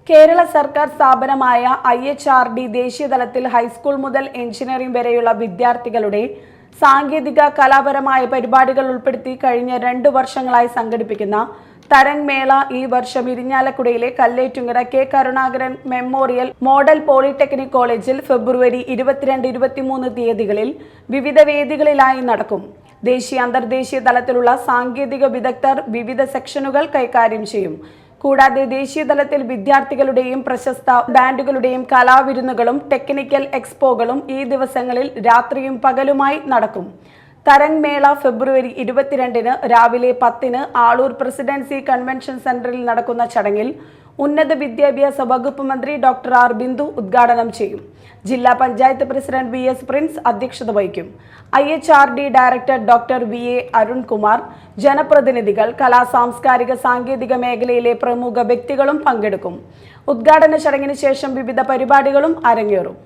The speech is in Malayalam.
കേരള സർക്കാർ സ്ഥാപനമായ IHRD ദേശീയതലത്തിൽ ഹൈസ്കൂൾ മുതൽ എഞ്ചിനീയറിംഗ് വരെയുള്ള വിദ്യാർത്ഥികളുടെ സാങ്കേതിക കലാപരമായ പരിപാടികൾ ഉൾപ്പെടുത്തി കഴിഞ്ഞ 2 വർഷങ്ങളായി സംഘടിപ്പിക്കുന്ന തരംഗ് മേള ഈ വർഷം ഇരിഞ്ഞാലക്കുടയിലെ Kallettumkara K Karunakaran memorial model polytechnic കോളേജിൽ ഫെബ്രുവരി 22-23 തീയതികളിൽ വിവിധ വേദികളിലായി നടക്കും. ദേശീയ അന്തർദേശീയ തലത്തിലുള്ള സാങ്കേതിക വിദഗ്ധർ വിവിധ സെക്ഷനുകൾ കൈകാര്യം ചെയ്യും. കൂടാതെ ദേശീയ തലത്തിൽ വിദ്യാർത്ഥികളുടെയും പ്രശസ്ത ബാൻഡുകളുടെയും കലാവിരുന്നുകളും ടെക്നിക്കൽ എക്സ്പോകളും ഈ ദിവസങ്ങളിൽ രാത്രിയും പകലുമായി നടക്കും. തരംഗ് മേള ഫെബ്രുവരി 22-ന് രാവിലെ 10-ന് ആളൂർ പ്രസിഡൻസി കൺവെൻഷൻ സെന്ററിൽ നടക്കുന്ന ചടങ്ങിൽ ഉന്നത വിദ്യാഭ്യാസ വകുപ്പ് മന്ത്രി ഡോക്ടർ ആർ ബിന്ദു ഉദ്ഘാടനം ചെയ്യും. ജില്ലാ പഞ്ചായത്ത് പ്രസിഡന്റ് VS പ്രിൻസ് അധ്യക്ഷത വഹിക്കും. IHRD director doctor VA Arunkumar, ജനപ്രതിനിധികൾ, സാംസ്കാരിക സാങ്കേതിക മേഖലയിലെ പ്രമുഖ വ്യക്തികളും പങ്കെടുക്കും. ഉദ്ഘാടന ചടങ്ങിന് ശേഷം വിവിധ പരിപാടികളും അരങ്ങേറും.